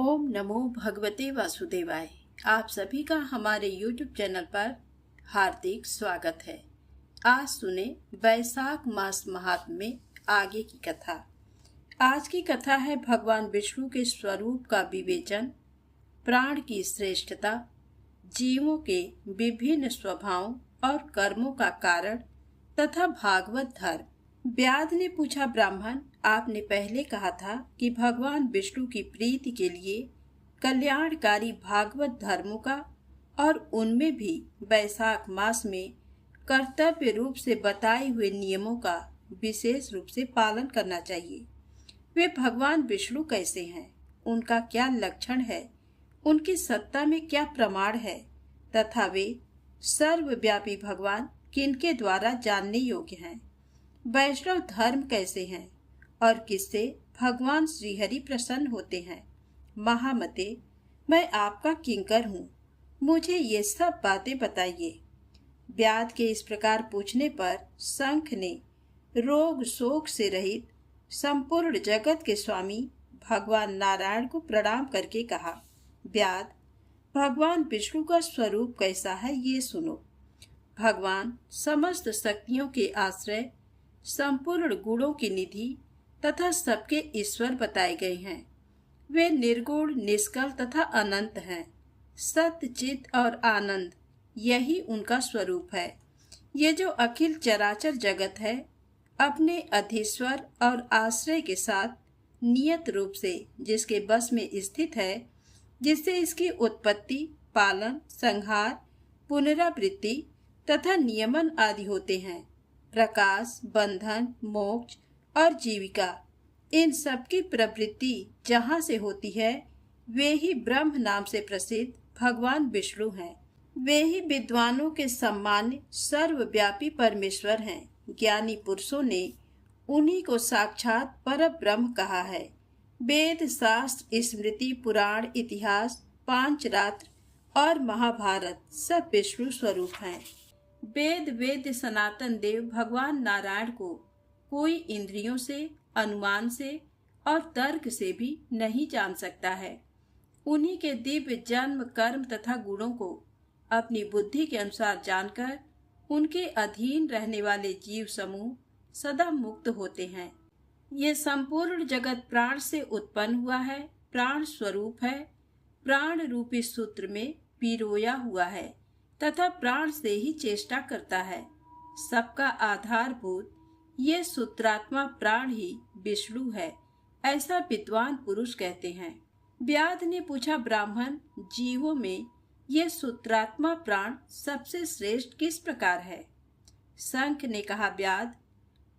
ओम नमो भगवते वासुदेवाय। आप सभी का हमारे YouTube चैनल पर हार्दिक स्वागत है। आज सुने वैशाख मास महात्म्य में आगे की कथा। आज की कथा है भगवान विष्णु के स्वरूप का विवेचन, प्राण की श्रेष्ठता, जीवों के विभिन्न स्वभावों और कर्मों का कारण तथा भागवत धर्म। व्याध ने पूछा, ब्राह्मण, आपने पहले कहा था कि भगवान विष्णु की प्रीति के लिए कल्याणकारी भागवत धर्मों का और उनमें भी वैशाख मास में कर्तव्य रूप से बताए हुए नियमों का विशेष रूप से पालन करना चाहिए। वे भगवान विष्णु कैसे हैं, उनका क्या लक्षण है, उनकी सत्ता में क्या प्रमाण है तथा वे सर्वव्यापी भगवान किनके द्वारा जानने योग्य हैं। वैष्णव धर्म कैसे हैं और किससे भगवान श्रीहरि प्रसन्न होते हैं। महामते, मैं आपका किंकर हूँ, मुझे ये सब बातें बताइए। व्याध के इस प्रकार पूछने पर शंख ने रोग शोक से रहित संपूर्ण जगत के स्वामी भगवान नारायण को प्रणाम करके कहा, व्याध, भगवान विष्णु का स्वरूप कैसा है ये सुनो। भगवान समस्त शक्तियों के आश्रय, संपूर्ण गुणों की निधि तथा सबके ईश्वर बताए गए हैं। वे निर्गुण, निष्कल तथा अनंत हैं। सत्य, चित और आनंद, यही उनका स्वरूप है। ये जो अखिल चराचर जगत है, अपने अधीश्वर और आश्रय के साथ नियत रूप से जिसके बस में स्थित है, जिससे इसकी उत्पत्ति, पालन, संहार, पुनरावृत्ति तथा नियमन आदि होते हैं, प्रकाश, बंधन, मोक्ष और जीविका, इन सब की प्रवृत्ति जहाँ से होती है, वे ही ब्रह्म नाम से प्रसिद्ध भगवान विष्णु हैं। वे ही विद्वानों के सम्मान्य सर्वव्यापी परमेश्वर हैं। ज्ञानी पुरुषों ने उन्हीं को साक्षात पर ब्रह्म कहा है। वेद, शास्त्र, स्मृति, पुराण, इतिहास, पांचरात्र और महाभारत सब विष्णु स्वरूप हैं। वेद सनातन देव भगवान नारायण को कोई इंद्रियों से, अनुमान से और तर्क से भी नहीं जान सकता है। उन्हीं के दिव्य जन्म, कर्म तथा गुणों को अपनी बुद्धि के अनुसार जानकर उनके अधीन रहने वाले जीव समूह सदा मुक्त होते हैं। ये संपूर्ण जगत प्राण से उत्पन्न हुआ है, प्राण स्वरूप है, प्राण रूपी सूत्र में पिरोया हुआ है तथा प्राण से ही चेष्टा करता है। सबका आधारभूत ये सूत्रात्मा प्राण ही विष्णु है, ऐसा विद्वान पुरुष कहते हैं। व्याध ने पूछा, ब्राह्मण, जीवों में ये सूत्रात्मा प्राण सबसे श्रेष्ठ किस प्रकार है। शंख ने कहा, व्याध,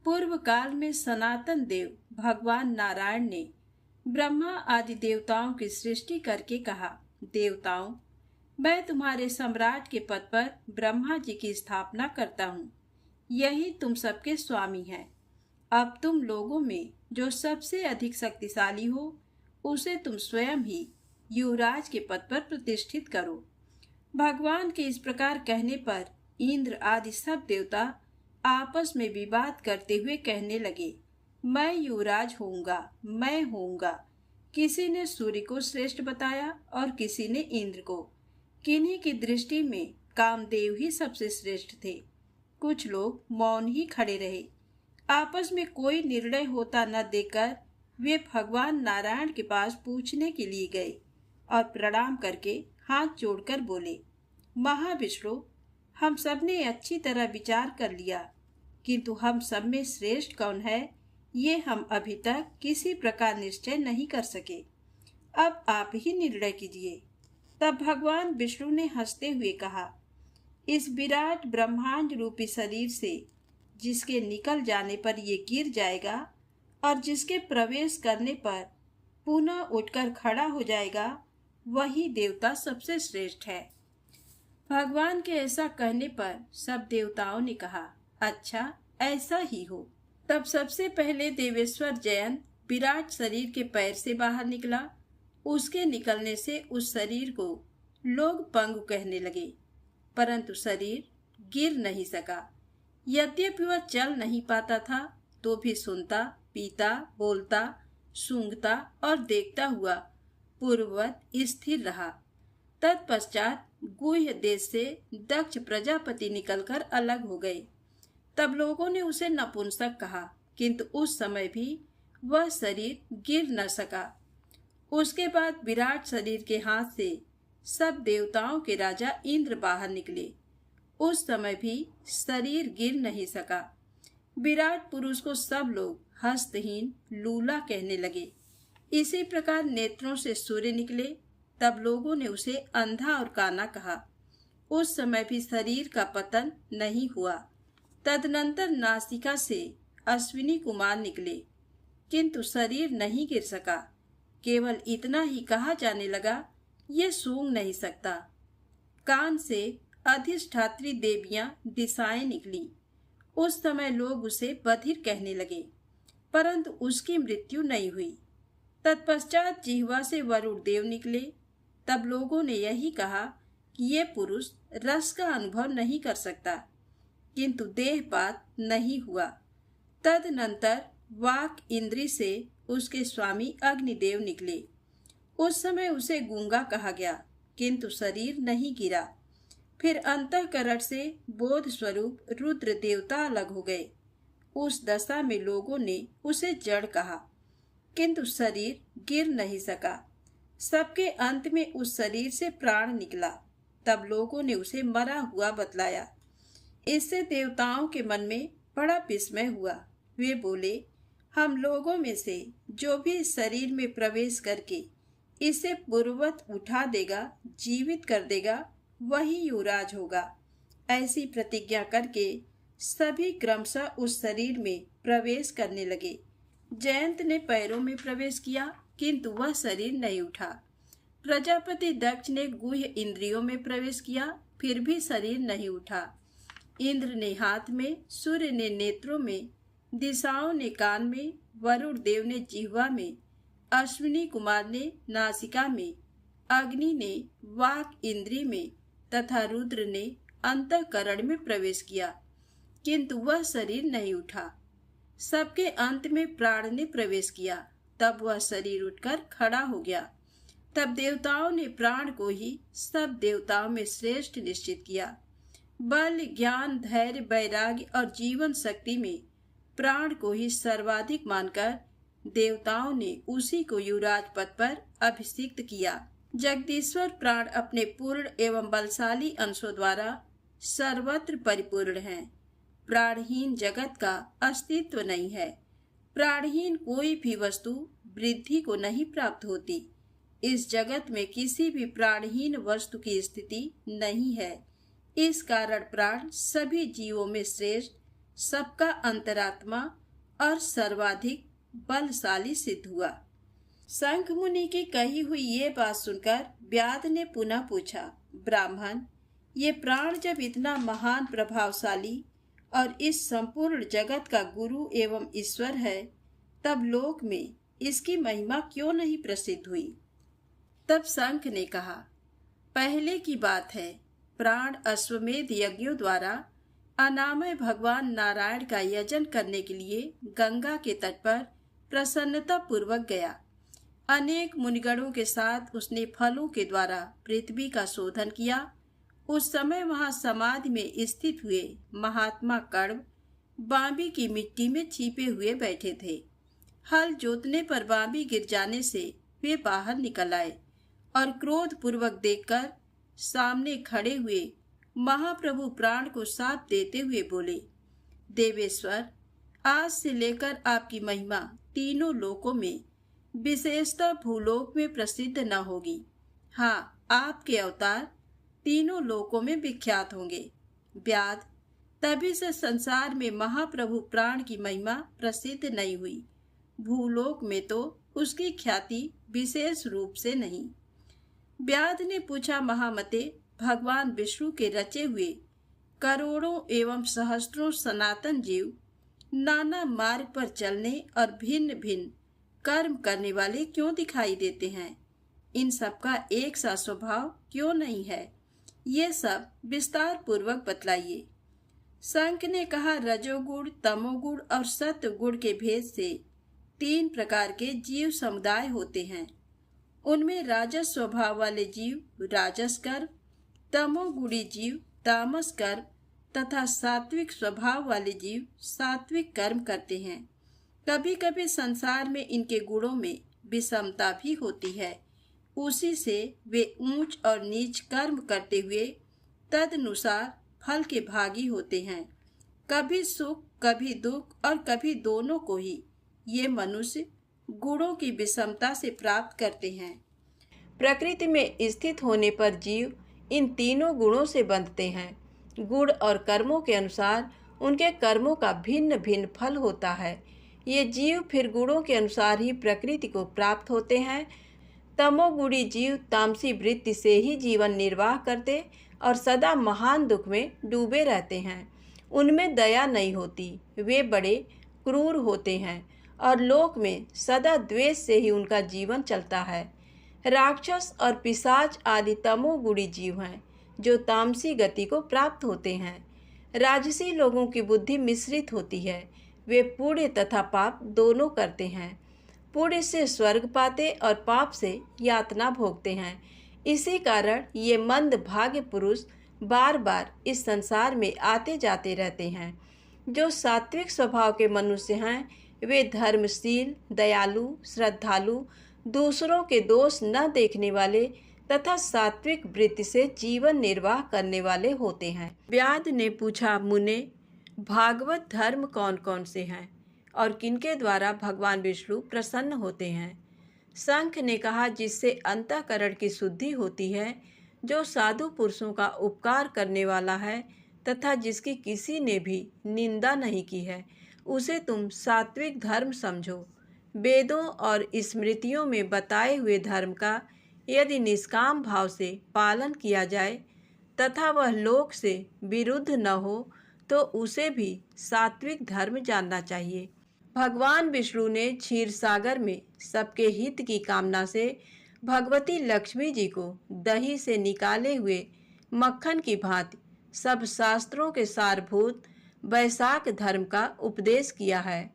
पूर्व काल में सनातन देव भगवान नारायण ने ब्रह्मा आदि देवताओं की सृष्टि करके कहा, देवताओं, मैं तुम्हारे सम्राट के पद पर ब्रह्मा जी की स्थापना करता हूँ। यही तुम सबके स्वामी हैं। अब तुम लोगों में जो सबसे अधिक शक्तिशाली हो, उसे तुम स्वयं ही युवराज के पद पर प्रतिष्ठित करो। भगवान के इस प्रकार कहने पर इंद्र आदि सब देवता आपस में विवाद करते हुए कहने लगे, मैं युवराज होऊंगा, मैं होऊंगा। किसी ने सूर्य को श्रेष्ठ बताया और किसी ने इंद्र को। किन्हीं की दृष्टि में कामदेव ही सबसे श्रेष्ठ थे। कुछ लोग मौन ही खड़े रहे। आपस में कोई निर्णय होता न देखकर वे भगवान नारायण के पास पूछने के लिए गए और प्रणाम करके हाथ जोड़कर बोले, महाविष्णु, हम सब ने अच्छी तरह विचार कर लिया, किंतु हम सब में श्रेष्ठ कौन है ये हम अभी तक किसी प्रकार निश्चय नहीं कर सके। अब आप ही निर्णय कीजिए। तब भगवान विष्णु ने हंसते हुए कहा, इस विराट ब्रह्मांड रूपी शरीर से जिसके निकल जाने पर ये गिर जाएगा और जिसके प्रवेश करने पर पुनः उठकर खड़ा हो जाएगा, वही देवता सबसे श्रेष्ठ है। भगवान के ऐसा कहने पर सब देवताओं ने कहा, अच्छा, ऐसा ही हो। तब सबसे पहले देवेश्वर जयंत विराट शरीर के पैर से बाहर निकला। उसके निकलने से उस शरीर को लोग पंगु कहने लगे, परंतु शरीर गिर नहीं सका। यद्यपि वह चल नहीं पाता था, तो भी सुनता, पीता, बोलता, सूंघता और देखता हुआ पूर्ववत स्थिर रहा। तत्पश्चात गुह्य देश से दक्ष प्रजापति निकलकर अलग हो गए। तब लोगों ने उसे नपुंसक कहा, किंतु उस समय भी वह शरीर गिर न सका। उसके बाद विराट शरीर के हाथ से सब देवताओं के राजा इंद्र बाहर निकले। उस समय भी शरीर गिर नहीं सका। विराट पुरुष को सब लोग हस्तहीन लूला कहने लगे। इसी प्रकार नेत्रों से सूर्य निकले। तब लोगों ने उसे अंधा और काना कहा। उस समय भी शरीर का पतन नहीं हुआ। तदनंतर नासिका से अश्विनी कुमार निकले, किंतु शरीर नहीं गिर सका। केवल इतना ही कहा जाने लगा, ये सूंघ नहीं सकता। कान से अधिष्ठात्री देवियां दिशाएं निकली। उस समय लोग उसे बधिर कहने लगे, परंतु उसकी मृत्यु नहीं हुई। तत्पश्चात जिह्वा से वरुण देव निकले। तब लोगों ने यही कहा कि ये पुरुष रस का अनुभव नहीं कर सकता, किंतु देहपात नहीं हुआ। तदनंतर वाक इंद्री से उसके स्वामी अग्निदेव निकले। उस समय उसे गूंगा कहा गया, किंतु शरीर नहीं गिरा। फिर अंतःकरण से बोध स्वरूप रुद्र देवता अलग हो गए। उस दशा में लोगों ने उसे जड़ कहा, किंतु शरीर गिर नहीं सका। सबके अंत में उस शरीर से प्राण निकला। तब लोगों ने उसे मरा हुआ बतलाया। इससे देवताओं के मन में बड़ा विस्मय हुआ। वे बोले, हम लोगों में से जो भी इस शरीर में प्रवेश करके इसे पूर्ववत उठा देगा, जीवित कर देगा, वही युवराज होगा। ऐसी प्रतिज्ञा करके सभी क्रमशः उस शरीर में प्रवेश करने लगे। जयंत ने पैरों में प्रवेश किया, किंतु वह शरीर नहीं उठा। प्रजापति दक्ष ने गुह्य इंद्रियों में प्रवेश किया, फिर भी शरीर नहीं उठा। इंद्र ने हाथ में, सूर्य ने नेत्रों में, दिशाओं ने कान में, वरुण देव ने जिह्वा में, अश्विनी कुमार ने नासिका में, अग्नि ने वाक इंद्री में तथा रुद्र ने अंतःकरण में प्रवेश किया, किंतु वह शरीर नहीं उठा। सबके अंत में प्राण ने प्रवेश किया। तब वह शरीर उठकर खड़ा हो गया। तब देवताओं ने प्राण को ही सब देवताओं में श्रेष्ठ निश्चित किया। बल, ज्ञान, धैर्य, वैराग्य और जीवन शक्ति में प्राण को ही सर्वाधिक मानकर देवताओं ने उसी को युवराज पद पर अभिषिक्त किया। जगदीश्वर प्राण अपने पूर्ण एवं बलशाली अंशों द्वारा सर्वत्र परिपूर्ण हैं। प्राणहीन जगत का अस्तित्व नहीं है। प्राणहीन कोई भी वस्तु वृद्धि को नहीं प्राप्त होती। इस जगत में किसी भी प्राणहीन वस्तु की स्थिति नहीं है। इस कारण प्राण सभी जीवों में श्रेष्ठ, सबका अंतरात्मा और सर्वाधिक बलशाली सिद्ध हुआ। शंख मुनि की कही हुई ये बात सुनकर व्याध ने पुनः पूछा, ब्राह्मण, ये प्राण जब इतना महान, प्रभावशाली और इस संपूर्ण जगत का गुरु एवं ईश्वर है, तब लोक में इसकी महिमा क्यों नहीं प्रसिद्ध हुई? तब शंख ने कहा, पहले की बात है, प्राण अश्वमेध यज्ञों द्वारा अनामय भगवान नारायण का यजन करने के लिए गंगा के तट पर प्रसन्नता पूर्वक गया। अनेक मुनिगणों के साथ उसने फलों के द्वारा पृथ्वी का शोधन किया। उस समय वहां समाधि में स्थित हुए महात्मा कण्व बांबी की मिट्टी में छिपे हुए बैठे थे। हल जोतने पर बांबी गिर जाने से वे बाहर निकल आए और क्रोध पूर्वक देखकर सामने खड़े हुए महाप्रभु प्राण को साथ देते हुए बोले, देवेश्वर, आज से लेकर आपकी महिमा तीनों लोकों में, विशेषतः भूलोक में प्रसिद्ध न होगी। हाँ, आपके अवतार तीनों लोकों में विख्यात होंगे। व्याध, तभी से संसार में महाप्रभु प्राण की महिमा प्रसिद्ध नहीं हुई। भूलोक में तो उसकी ख्याति विशेष रूप से नहीं। व्याध ने पूछा, महामते, भगवान विष्णु के रचे हुए करोड़ों एवं सहस्त्रों सनातन जीव नाना मार्ग पर चलने और भिन्न भिन्न कर्म करने वाले क्यों दिखाई देते हैं? इन सबका एक सा स्वभाव क्यों नहीं है? ये सब विस्तार पूर्वक बतलाइए। शंख ने कहा, रजोगुण, तमोगुण और सत्वगुण के भेद से 3 प्रकार के जीव समुदाय होते हैं। उनमें राजस स्वभाव वाले जीव राजस कर्म, तमोगुणी जीव तामस कर्म तथा सात्विक स्वभाव वाले जीव सात्विक कर्म करते हैं। कभी कभी संसार में इनके गुणों में विषमता भी होती है। उसी से वे ऊंच और नीच कर्म करते हुए तदनुसार फल के भागी होते हैं। कभी सुख, कभी दुख और कभी दोनों को ही ये मनुष्य गुणों की विषमता से प्राप्त करते हैं। प्रकृति में स्थित होने पर जीव इन तीनों गुणों से बंधते हैं। गुण और कर्मों के अनुसार उनके कर्मों का भिन्न भिन्न फल होता है। ये जीव फिर गुणों के अनुसार ही प्रकृति को प्राप्त होते हैं। तमोगुणी जीव तामसी वृत्ति से ही जीवन निर्वाह करते और सदा महान दुख में डूबे रहते हैं। उनमें दया नहीं होती, वे बड़े क्रूर होते हैं और लोक में सदा द्वेष से ही उनका जीवन चलता है। राक्षस और पिशाच आदि तमोगुणी जीव हैं जो तामसी गति को प्राप्त होते हैं। राजसी लोगों की बुद्धि मिश्रित होती है, वे पुण्य तथा पाप दोनों करते हैं। पुण्य से स्वर्ग पाते और पाप से यातना भोगते हैं। इसी कारण ये मंद भाग्य पुरुष बार बार इस संसार में आते जाते रहते हैं। जो सात्विक स्वभाव के मनुष्य हैं वे धर्मशील, दयालु, श्रद्धालु, दूसरों के दोष न देखने वाले तथा सात्विक वृत्ति से जीवन निर्वाह करने वाले होते हैं। व्याध ने पूछा, मुने, भागवत धर्म कौन कौन से हैं और किनके द्वारा भगवान विष्णु प्रसन्न होते हैं? शंख ने कहा, जिससे अंतःकरण की शुद्धि होती है, जो साधु पुरुषों का उपकार करने वाला है तथा जिसकी किसी ने भी निंदा नहीं की है, उसे तुम सात्विक धर्म समझो। वेदों और स्मृतियों में बताए हुए धर्म का यदि निष्काम भाव से पालन किया जाए तथा वह लोक से विरुद्ध न हो तो उसे भी सात्विक धर्म जानना चाहिए। भगवान विष्णु ने क्षीर सागर में सबके हित की कामना से भगवती लक्ष्मी जी को दही से निकाले हुए मक्खन की भांति सब शास्त्रों के सारभूत वैशाख धर्म का उपदेश किया है।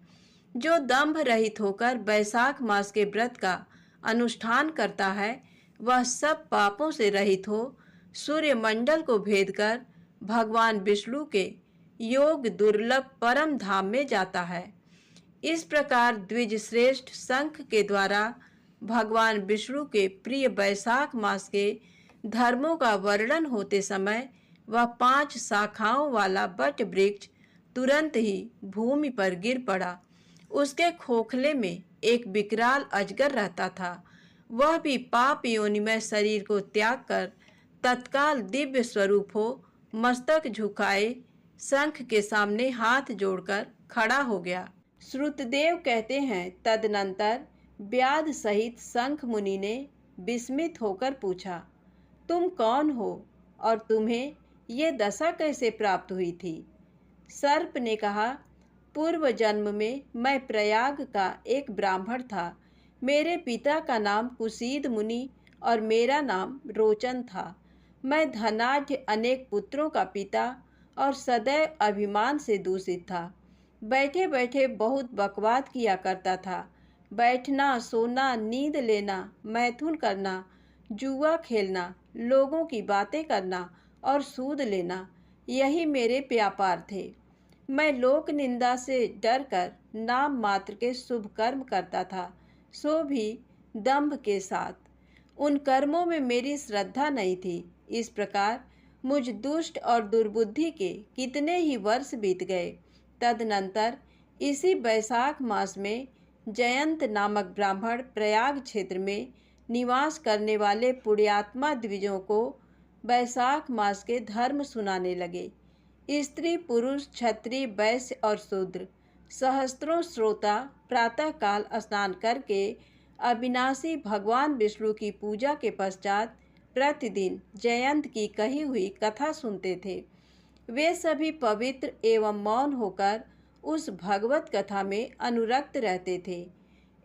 जो दंभ रहित होकर वैशाख मास के व्रत का अनुष्ठान करता है वह सब पापों से रहित हो सूर्यमंडल को भेद कर भगवान विष्णु के योग दुर्लभ परम धाम में जाता है। इस प्रकार द्विज श्रेष्ठ शंख के द्वारा भगवान विष्णु के प्रिय वैशाख मास के धर्मों का वर्णन होते समय वह 5 शाखाओं वाला वट वृक्ष तुरंत ही भूमि पर गिर पड़ा। उसके खोखले में एक विकराल अजगर रहता था। वह भी पाप योनिमय शरीर को त्याग कर तत्काल दिव्य स्वरूप हो मस्तक झुकाए शंख के सामने हाथ जोड़कर खड़ा हो गया। श्रुतदेव कहते हैं, तदनंतर व्याध सहित शंख मुनि ने विस्मित होकर पूछा, तुम कौन हो और तुम्हें ये दशा कैसे प्राप्त हुई थी? सर्प ने कहा, पूर्व जन्म में मैं प्रयाग का एक ब्राह्मण था। मेरे पिता का नाम कुसीद मुनि और मेरा नाम रोचन था। मैं धनाढ्य अनेक पुत्रों का पिता और सदैव अभिमान से दूषित था। बैठे बैठे बहुत बकवाद किया करता था। बैठना, सोना, नींद लेना, मैथुन करना, जुआ खेलना, लोगों की बातें करना और सूद लेना, यही मेरे व्यापार थे। मैं लोक निंदा से डरकर नाम मात्र के शुभ कर्म करता था, सो भी दंभ के साथ। उन कर्मों में मेरी श्रद्धा नहीं थी। इस प्रकार मुझ दुष्ट और दुर्बुद्धि के कितने ही वर्ष बीत गए। तदनंतर इसी वैशाख मास में जयंत नामक ब्राह्मण प्रयाग क्षेत्र में निवास करने वाले पुण्यात्मा द्विजों को वैशाख मास के धर्म सुनाने लगे। स्त्री, पुरुष, क्षत्रिय, वैश्य और शूद्र सहस्त्रों श्रोता प्रातःकाल स्नान करके अविनाशी भगवान विष्णु की पूजा के पश्चात प्रतिदिन जयंत की कही हुई कथा सुनते थे। वे सभी पवित्र एवं मौन होकर उस भगवत कथा में अनुरक्त रहते थे।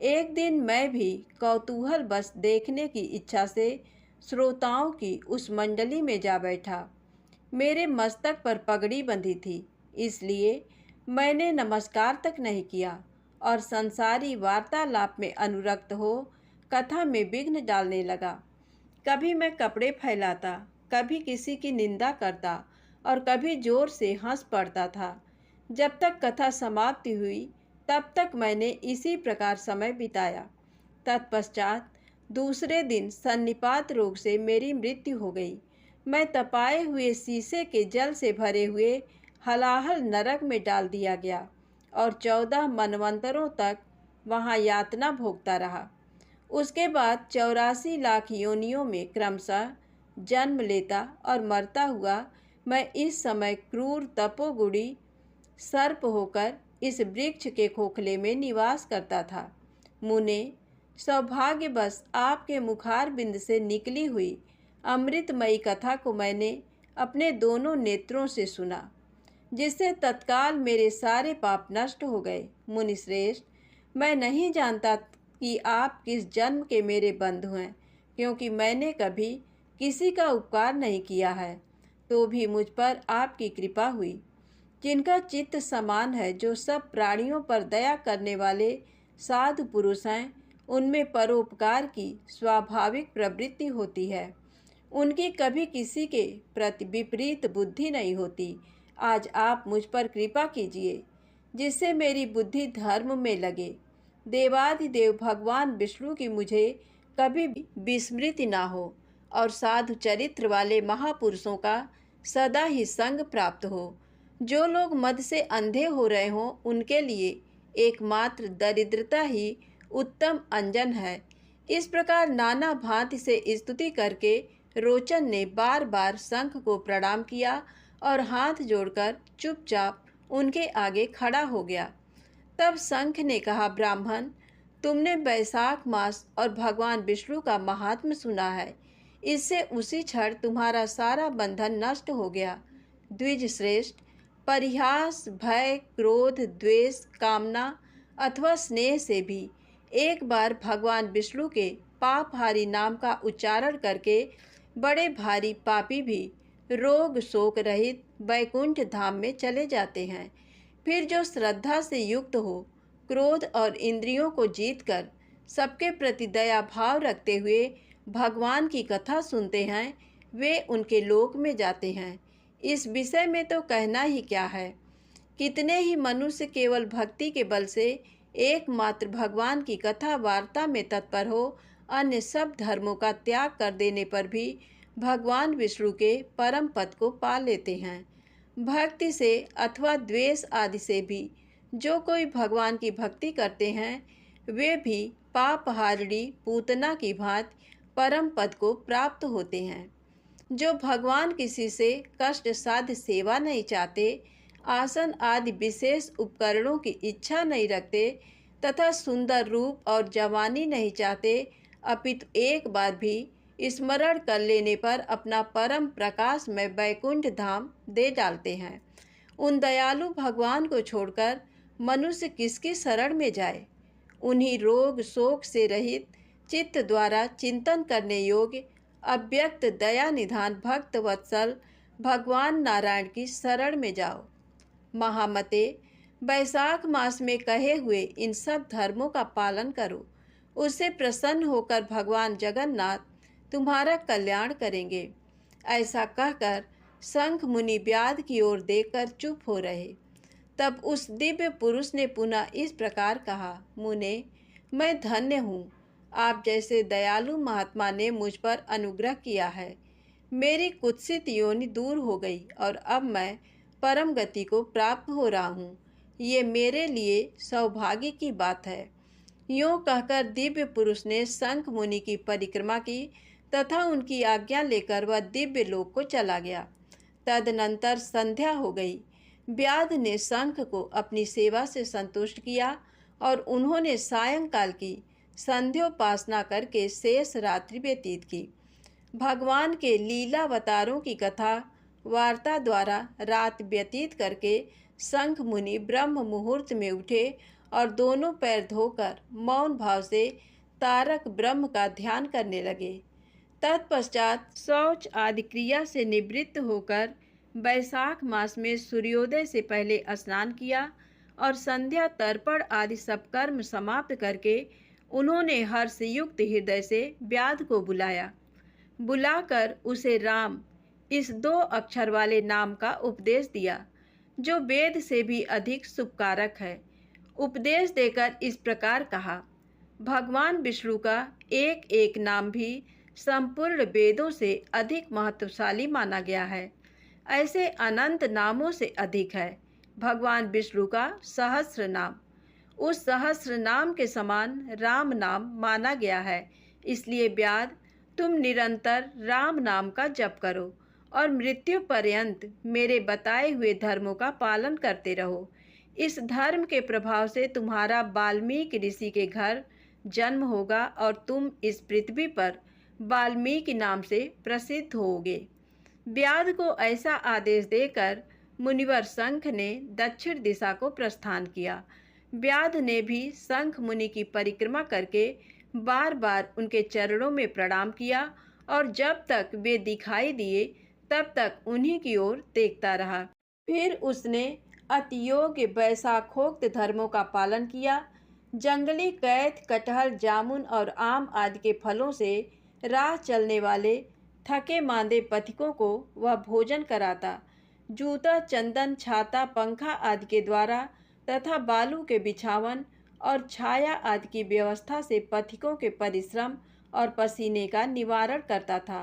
एक दिन मैं भी कौतूहल बस देखने की इच्छा से श्रोताओं की उस मंडली में जा बैठा। मेरे मस्तक पर पगड़ी बंधी थी, इसलिए मैंने नमस्कार तक नहीं किया और संसारी वार्तालाप में अनुरक्त हो कथा में विघ्न डालने लगा। कभी मैं कपड़े फैलाता, कभी किसी की निंदा करता और कभी जोर से हंस पड़ता था। जब तक कथा समाप्ति हुई तब तक मैंने इसी प्रकार समय बिताया। तत्पश्चात दूसरे दिन सन्निपात रोग से मेरी मृत्यु हो गई। मैं तपाए हुए शीशे के जल से भरे हुए हलाहल नरक में डाल दिया गया और 14 मनवंतरों तक वहाँ यातना भोगता रहा। उसके बाद 84 लाख योनियों में क्रमशः जन्म लेता और मरता हुआ मैं इस समय क्रूर तपोगुड़ी सर्प होकर इस वृक्ष के खोखले में निवास करता था। मुने, सौभाग्यवश आपके मुखार बिंद से निकली हुई अमृतमयी कथा को मैंने अपने दोनों नेत्रों से सुना, जिससे तत्काल मेरे सारे पाप नष्ट हो गए। मुनिश्रेष्ठ, मैं नहीं जानता कि आप किस जन्म के मेरे बंधु हैं, क्योंकि मैंने कभी किसी का उपकार नहीं किया है, तो भी मुझ पर आपकी कृपा हुई। जिनका चित्त समान है, जो सब प्राणियों पर दया करने वाले साधु पुरुष हैं, उनमें परोपकार की स्वाभाविक प्रवृत्ति होती है। उनकी कभी किसी के प्रति विपरीत बुद्धि नहीं होती। आज आप मुझ पर कृपा कीजिए, जिससे मेरी बुद्धि धर्म में लगे। देवादिदेव भगवान विष्णु की मुझे कभी विस्मृति ना हो और साधु चरित्र वाले महापुरुषों का सदा ही संग प्राप्त हो। जो लोग मद से अंधे हो रहे हों, उनके लिए एकमात्र दरिद्रता ही उत्तम अंजन है। इस प्रकार नाना भांति से स्तुति करके रोचन ने बार बार शंख को प्रणाम किया और हाथ जोड़कर चुपचाप उनके आगे खड़ा हो गया। तब शंख ने कहा, ब्राह्मण, तुमने वैशाख मास और भगवान विष्णु का महात्म्य सुना है। इससे उसी क्षण तुम्हारा सारा बंधन नष्ट हो गया। द्विज श्रेष्ठ, परिहास, भय, क्रोध, द्वेष, कामना अथवा स्नेह से भी एक बार भगवान विष्णु के पापहारी नाम का उच्चारण करके बड़े भारी पापी भी रोग शोक रहित वैकुंठ धाम में चले जाते हैं। फिर जो श्रद्धा से युक्त हो, क्रोध और इंद्रियों को जीतकर सबके प्रति दया भाव रखते हुए भगवान की कथा सुनते हैं, वे उनके लोक में जाते हैं। इस विषय में तो कहना ही क्या है। कितने ही मनुष्य केवल भक्ति के बल से एकमात्र भगवान की कथा वार्ता में तत्पर हो, अन्य सब धर्मों का त्याग कर देने पर भी भगवान विष्णु के परम पद को पा लेते हैं। भक्ति से अथवा द्वेष आदि से भी जो कोई भगवान की भक्ति करते हैं, वे भी पापहारिणी पूतना की भांति परम पद को प्राप्त होते हैं। जो भगवान किसी से कष्ट साध्य सेवा नहीं चाहते, आसन आदि विशेष उपकरणों की इच्छा नहीं रखते तथा सुंदर रूप और जवानी नहीं चाहते, अपितु एक बार भी स्मरण कर लेने पर अपना परम प्रकाश में वैकुंठ धाम दे डालते हैं, उन दयालु भगवान को छोड़कर मनुष्य किसकी शरण में जाए। उन्हीं रोग शोक से रहित चित्त द्वारा चिंतन करने योग्य अव्यक्त दया निधान भक्त वत्सल भगवान नारायण की शरण में जाओ। महामते, वैशाख मास में कहे हुए इन सब धर्मों का पालन करो। उससे प्रसन्न होकर भगवान जगन्नाथ तुम्हारा कल्याण करेंगे। ऐसा कहकर शंख मुनि व्याध की ओर देखकर चुप हो रहे। तब उस दिव्य पुरुष ने पुनः इस प्रकार कहा, मुने, मैं धन्य हूँ। आप जैसे दयालु महात्मा ने मुझ पर अनुग्रह किया है। मेरी कुत्सित योनि दूर हो गई और अब मैं परम गति को प्राप्त हो रहा हूँ। ये मेरे लिए सौभाग्य की बात है। यूँ कहकर दिव्य पुरुष ने शंख मुनि की परिक्रमा की तथा उनकी आज्ञा लेकर वह दिव्य लोक को चला गया। तदनंतर संध्या हो गई। व्याध ने शंख को अपनी सेवा से संतुष्ट किया और उन्होंने सायंकाल की संध्योपासना करके शेष रात्रि व्यतीत की। भगवान के लीलावतारों की कथा वार्ता द्वारा रात व्यतीत करके शंख मुनि ब्रह्म मुहूर्त में उठे और दोनों पैर धोकर मौन भाव से तारक ब्रह्म का ध्यान करने लगे। तत्पश्चात शौच आदि क्रिया से निवृत्त होकर वैशाख मास में सूर्योदय से पहले स्नान किया और संध्या तर्पण आदि सब कर्म समाप्त करके उन्होंने हर्षयुक्त हृदय से व्याध को बुलाया। बुलाकर उसे राम इस 2 अक्षर वाले नाम का उपदेश दिया, जो वेद से भी अधिक शुभकारक है। उपदेश देकर इस प्रकार कहा, भगवान विष्णु का एक एक नाम भी संपूर्ण वेदों से अधिक महत्वशाली माना गया है। ऐसे अनंत नामों से अधिक है भगवान विष्णु का सहस्र नाम। उस सहस्र नाम के समान राम नाम माना गया है। इसलिए व्याध, तुम निरंतर राम नाम का जप करो और मृत्यु पर्यंत मेरे बताए हुए धर्मों का पालन करते रहो। इस धर्म के प्रभाव से तुम्हारा वाल्मीकि ऋषि के घर जन्म होगा और तुम इस पृथ्वी पर वाल्मीकि नाम से प्रसिद्ध होगे। व्याध को ऐसा आदेश देकर मुनिवर शंख ने दक्षिण दिशा को प्रस्थान किया। व्याध ने भी शंख मुनि की परिक्रमा करके बार बार उनके चरणों में प्रणाम किया और जब तक वे दिखाई दिए तब तक उन्हीं की ओर देखता रहा। फिर उसने अतियोग्य वैशाखोक्त धर्मों का पालन किया। जंगली कैथ, कटहल, जामुन और आम आदि के फलों से राह चलने वाले थके मांदे पथिकों को वह भोजन कराता। जूता, चंदन, छाता, पंखा आदि के द्वारा तथा बालू के बिछावन और छाया आदि की व्यवस्था से पथिकों के परिश्रम और पसीने का निवारण करता था।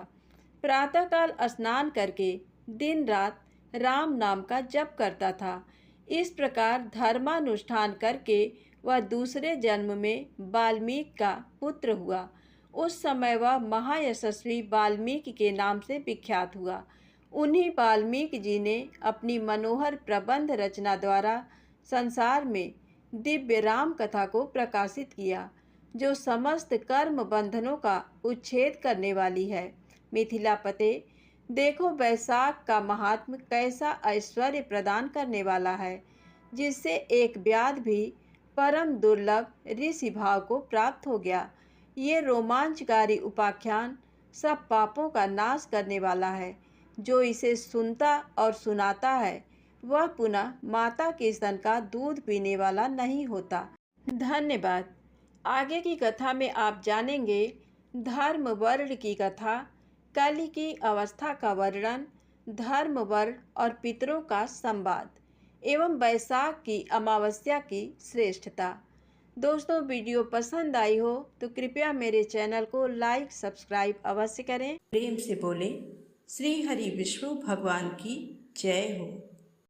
प्रातःकाल स्नान करके दिन रात राम नाम का जप करता था। इस प्रकार धर्मानुष्ठान करके वह दूसरे जन्म में वाल्मीकि का पुत्र हुआ। उस समय वह महायशस्वी वाल्मीकि के नाम से विख्यात हुआ। उन्हीं वाल्मीकि जी ने अपनी मनोहर प्रबंध रचना द्वारा संसार में दिव्य राम कथा को प्रकाशित किया, जो समस्त कर्म बंधनों का उच्छेद करने वाली है। मिथिलापते, देखो वैशाख का महात्म कैसा ऐश्वर्य प्रदान करने वाला है, जिससे एक व्याध भी परम दुर्लभ ऋषि भाव को प्राप्त हो गया। ये रोमांचकारी उपाख्यान सब पापों का नाश करने वाला है। जो इसे सुनता और सुनाता है वह पुनः माता के स्तन का दूध पीने वाला नहीं होता। धन्यवाद। आगे की कथा में आप जानेंगे धर्म वर्ण की कथा, कलि की अवस्था का वर्णन, धर्म वर्ण और पितरों का संवाद एवं वैशाख की अमावस्या की श्रेष्ठता। दोस्तों, वीडियो पसंद आई हो तो कृपया मेरे चैनल को लाइक सब्सक्राइब अवश्य करें। प्रेम से बोले श्री हरि विष्णु भगवान की जय हो।